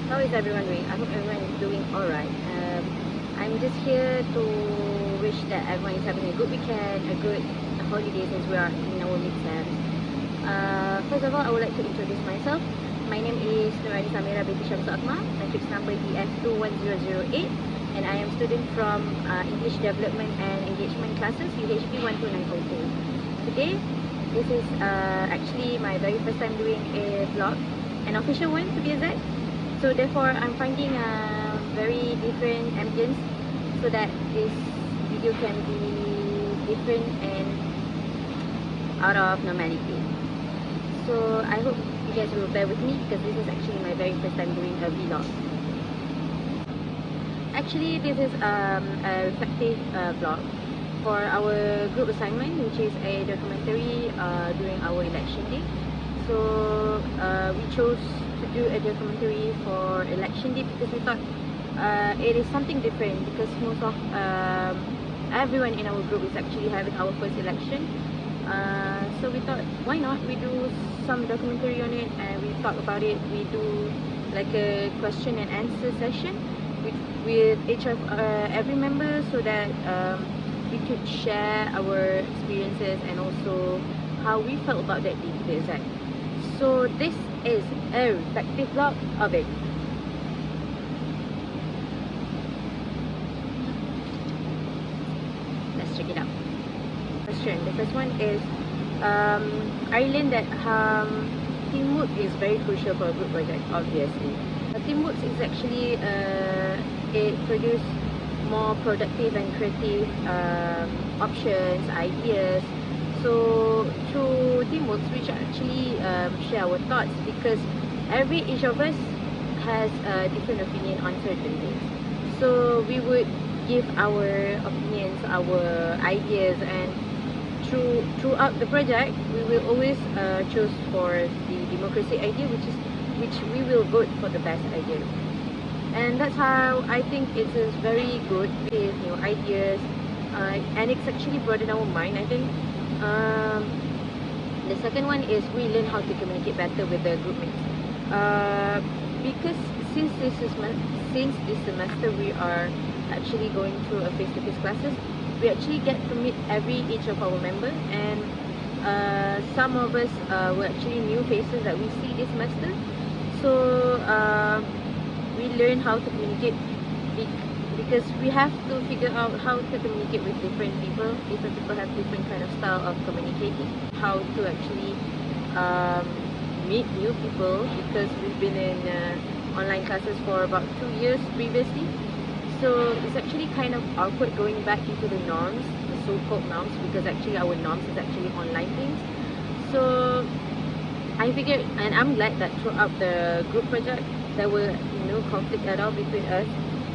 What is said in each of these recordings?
how is everyone doing? I hope everyone is doing alright. I'm just here to wish that everyone is having a good weekend, a good holiday since we are in our midterms. First of all, I would like to introduce myself. My name is Nuranis Amera binti Syamsul Akmal, matrix number DF21008, and I am student from English Development and Engagement classes, UHB12902. Today, this is actually my very first time doing a vlog, an official one to be exact. So therefore, I'm finding a very different ambience so that this video can be different and out of normality. So I hope you guys will bear with me because this is actually my very first time doing a vlog. Actually, this is a reflective vlog for our group assignment, which is a documentary during our election day. So we chose to do a documentary for election day because we thought it is something different, because most of everyone in our group is actually having our first election. So we thought, why not we do some documentary on it, and we talk about it. We do like a question and answer session with each of every member, so that we could share our experiences and also how we felt about that day to be exact. So this is a reflective vlog of it. Let's check it out. Question. The first one is, I learned that teamwork is very crucial for a group project, obviously. Teamwork is actually, it produces more productive and creative options, ideas. So through teamwork, we should actually share our thoughts, because each of us has a different opinion on certain things. So we would give our opinions, our ideas, and throughout the project, we will always choose for the democracy idea, which we will vote for the best idea. And that's how I think it is very good with new ideas, and it's actually broadened our mind, I think. The second one is we learn how to communicate better with the group mates, because since this semester we are actually going through a face-to-face classes, we actually get to meet each of our members, and some of us were actually new faces that we see this semester. So we learn how to communicate, because we have to figure out how to communicate with different people. Different people have different kind of style of communicating. How to actually meet new people, because we've been in online classes for about 2 years previously. So it's actually kind of awkward going back into the norms, the so-called norms, because actually our norms is actually online things. So I figured, and I'm glad that throughout the group project there were no conflict at all between us,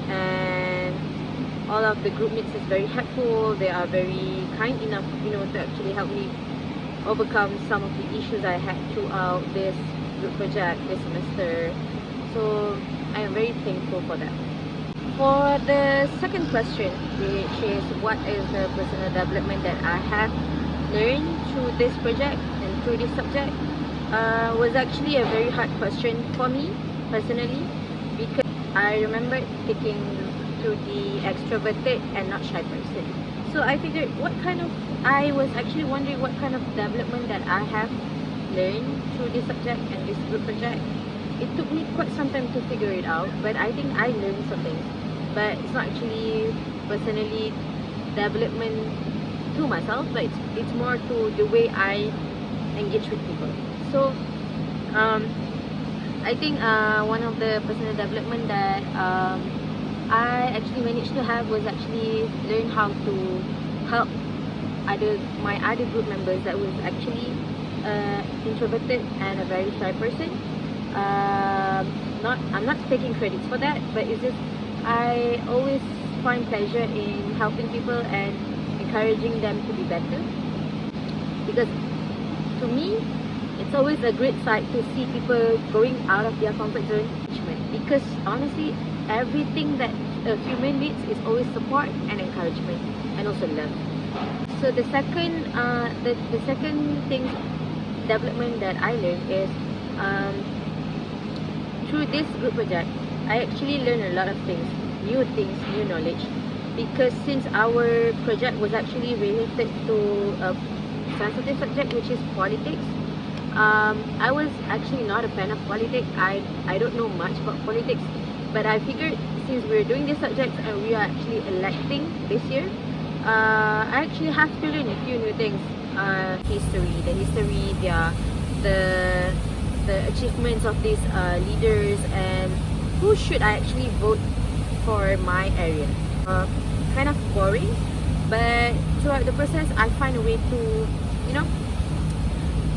and all of the group mates is very helpful. They are very kind enough, to actually help me overcome some of the issues I had throughout this group project this semester. So I am very thankful for that. For the second question, which is what is the personal development that I have learned through this project and through this subject, was actually a very hard question for me personally, because I remember taking to the extroverted and not shy person. So I figured I was actually wondering what kind of development that I have learned through this subject and this group project. It took me quite some time to figure it out, but I think I learned something. But it's not actually personally development to myself, but it's more to the way I engage with people. So I think one of the personal development that I actually managed to have was actually learn how to help my other group members that was actually introverted and a very shy person. I'm not taking credits for that, but it's just I always find pleasure in helping people and encouraging them to be better, because to me it's always a great sight to see people going out of their comfort zone. Because honestly, everything that a human needs is always support and encouragement, and also love. So the second development that I learned is through this group project, I actually learned a lot of things, new knowledge. Because since our project was actually related to a sensitive subject, which is politics, I was actually not a fan of politics. I don't know much about politics, but I figured since we're doing this subject and we are actually electing this year, I actually have to learn a few new things. The history, the achievements of these leaders, and who should I actually vote for my area. Kind of boring, but throughout the process, I find a way to, you know,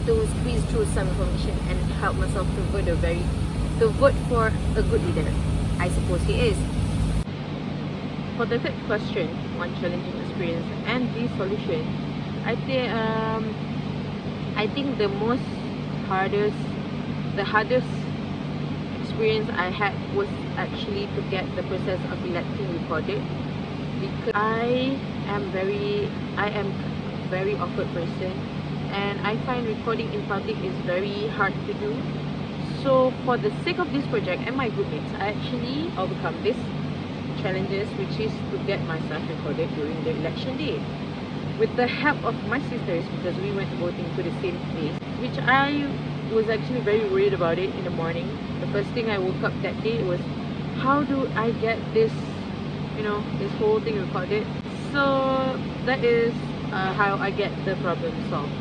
to squeeze through some information and help myself to vote for a good leader. I suppose he is. For the third question, one challenging experience and the solution, I think the hardest experience I had was actually to get the process of electing recorded, because I am a very awkward person, and I find recording in public is very hard to do. So for the sake of this project and my groupmates, I actually overcome these challenges, which is to get myself recorded during the election day with the help of my sisters, because we went voting to the same place, which I was actually very worried about it in the morning. The first thing I woke up that day was, how do I get this, this whole thing recorded? So that is how I get the problem solved.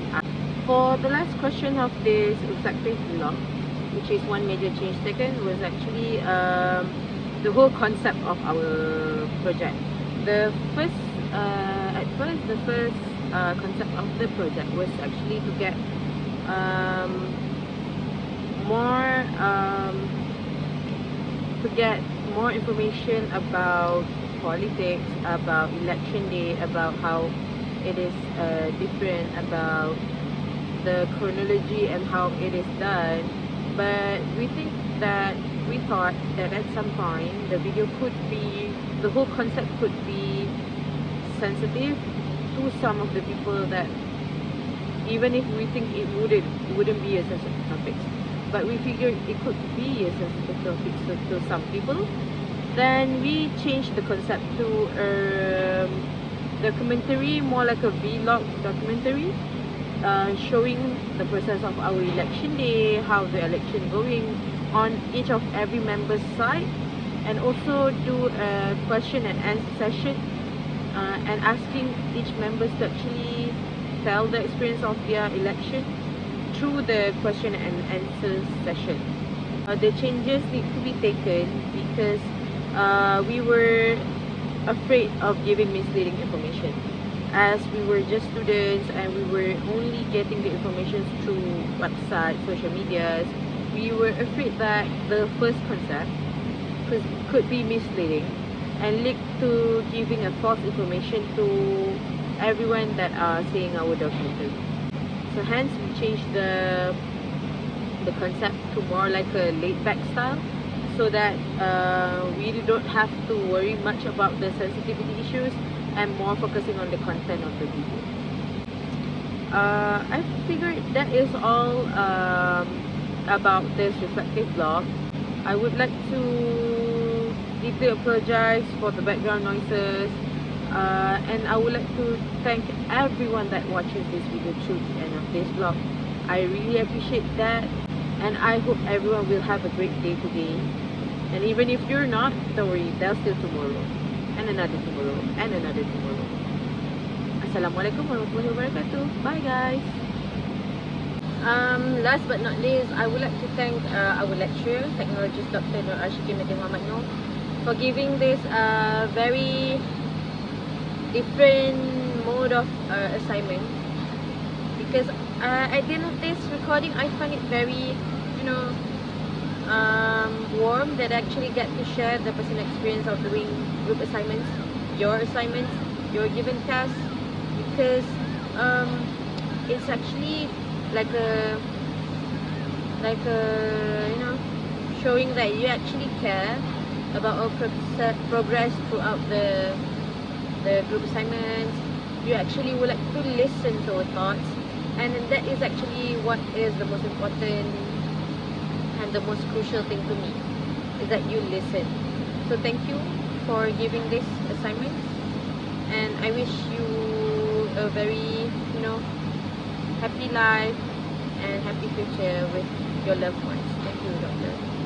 For the last question of this reflective vlog, which is one major change taken, was actually the whole concept of our project. The first concept of the project was actually to get more information about politics, about election day, about how it is different, about the chronology and how it is done. But we thought that at some point the whole concept could be sensitive to some of the people, that even if we think it wouldn't be a sensitive topic, but we figured it could be a sensitive topic to some people. Then we changed the concept to documentary, more like a vlog documentary, showing the process of our election day, how the election going on each of every member's side, and also do a question and answer session, and asking each members to actually tell the experience of their election through the question and answer session. The changes need to be taken because we were afraid of giving misleading information, as we were just students and we were only getting the information through websites, social medias. We were afraid that the first concept could be misleading and lead to giving a false information to everyone that are seeing our documentary. So hence we changed the concept to more like a laid-back style, so that we don't have to worry much about the sensitivity issues and more focusing on the content of the video. I figured that is all about this reflective vlog. I would like to deeply apologize for the background noises, and I would like to thank everyone that watches this video through the end of this vlog. I really appreciate that, and I hope everyone will have a great day today. And even if you're not, don't worry, there's still tomorrow, and another tomorrow, and another tomorrow. Assalamualaikum warahmatullahi wabarakatuh. Bye guys. Last but not least, I would like to thank our lecturer, Technologist Dr. Nuranis, for giving this very different mode of assignment, because at the end of this recording, I find it very, warm that I actually get to share the personal experience of doing group assignments, your given task, because it's actually like a showing that you actually care about our progress throughout the group assignments. You actually would like to listen to our thoughts, and that is actually what is the most important and the most crucial thing to me is that you listen. So thank you for giving this assignment, and I wish you a very, happy life and happy future with your loved ones. Thank you, Doctor.